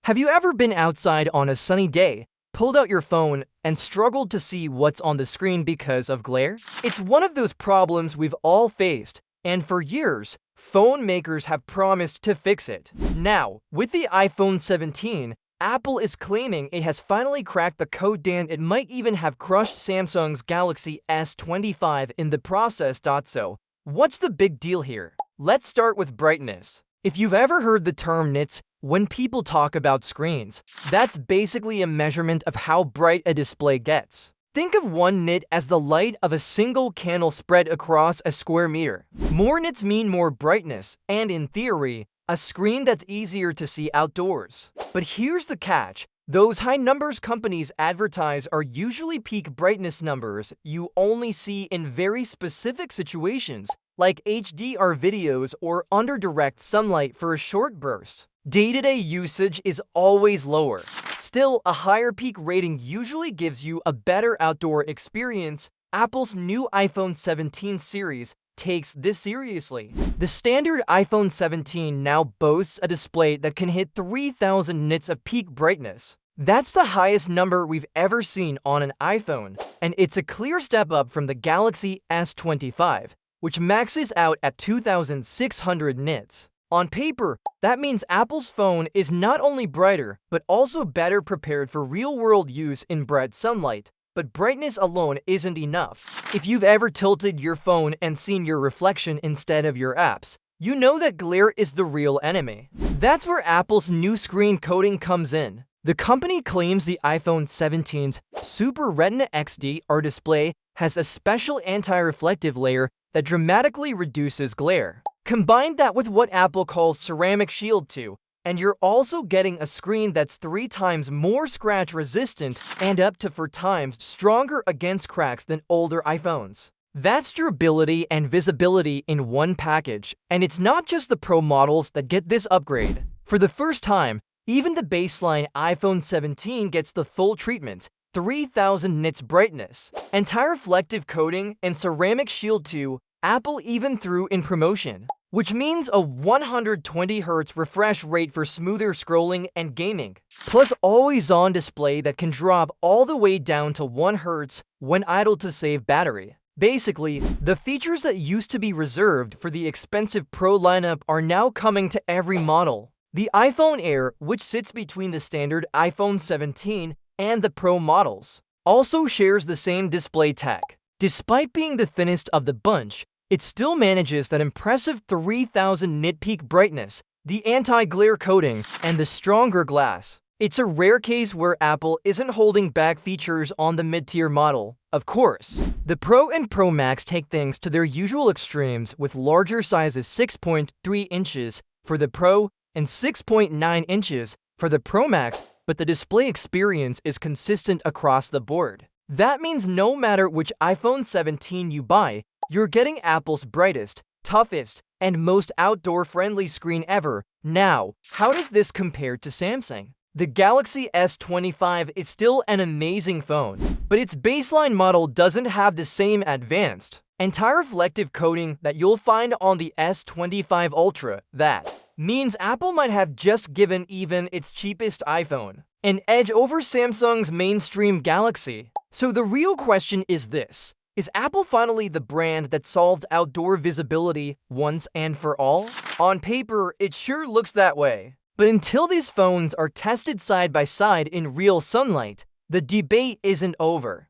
Have you ever been outside on a sunny day, pulled out your phone, and struggled to see what's on the screen because of glare? It's one of those problems we've all faced, and for years, phone makers have promised to fix it. Now, with the iPhone 17, Apple is claiming it has finally cracked the code, and it might even have crushed Samsung's Galaxy S25 in the process. So, what's the big deal here? Let's start with brightness. If you've ever heard the term nits when people talk about screens, that's basically a measurement of how bright a display gets. Think of one nit as the light of a single candle spread across a square meter. More nits mean more brightness, and in theory, a screen that's easier to see outdoors. But here's the catch. Those high numbers companies advertise are usually peak brightness numbers you only see in very specific situations, like HDR videos or under direct sunlight for a short burst. Day-to-day usage is always lower. Still, a higher peak rating usually gives you a better outdoor experience. Apple's new iPhone 17 series takes this seriously. The standard iPhone 17 now boasts a display that can hit 3,000 nits of peak brightness. That's the highest number we've ever seen on an iPhone, and it's a clear step up from the Galaxy S25, which maxes out at 2,600 nits. On paper, that means Apple's phone is not only brighter, but also better prepared for real-world use in bright sunlight. But brightness alone isn't enough. If you've ever tilted your phone and seen your reflection instead of your apps, you know that glare is the real enemy. That's where Apple's new screen coating comes in. The company claims the iPhone 17's Super Retina XDR display has a special anti-reflective layer that dramatically reduces glare. Combine that with what Apple calls Ceramic Shield 2, and you're also getting a screen that's 3 times more scratch resistant and up to 4 times stronger against cracks than older iPhones. That's durability and visibility in one package, and it's not just the Pro models that get this upgrade. For the first time, even the baseline iPhone 17 gets the full treatment, 3,000 nits brightness, anti-reflective coating, and Ceramic Shield 2. Apple even threw in promotion, which means a 120Hz refresh rate for smoother scrolling and gaming, plus always-on display that can drop all the way down to 1 Hz when idle to save battery. Basically, the features that used to be reserved for the expensive Pro lineup are now coming to every model. The iPhone Air, which sits between the standard iPhone 17 and the Pro models, also shares the same display tech. Despite being the thinnest of the bunch, it still manages that impressive 3,000 nit peak brightness, the anti-glare coating, and the stronger glass. It's a rare case where Apple isn't holding back features on the mid-tier model. Of course, the Pro and Pro Max take things to their usual extremes with larger sizes 6.3 inches for the Pro and 6.9 inches for the Pro Max, but the display experience is consistent across the board. That means no matter which iPhone 17 you buy, you're getting Apple's brightest, toughest, and most outdoor-friendly screen ever. Now, how does this compare to Samsung? The Galaxy S25 is still an amazing phone, but its baseline model doesn't have the same advanced anti-reflective coating that you'll find on the S25 Ultra. That means Apple might have just given even its cheapest iPhone an edge over Samsung's mainstream Galaxy. So the real question is this. Is Apple finally the brand that solved outdoor visibility once and for all? On paper, it sure looks that way. But until these phones are tested side by side in real sunlight, the debate isn't over.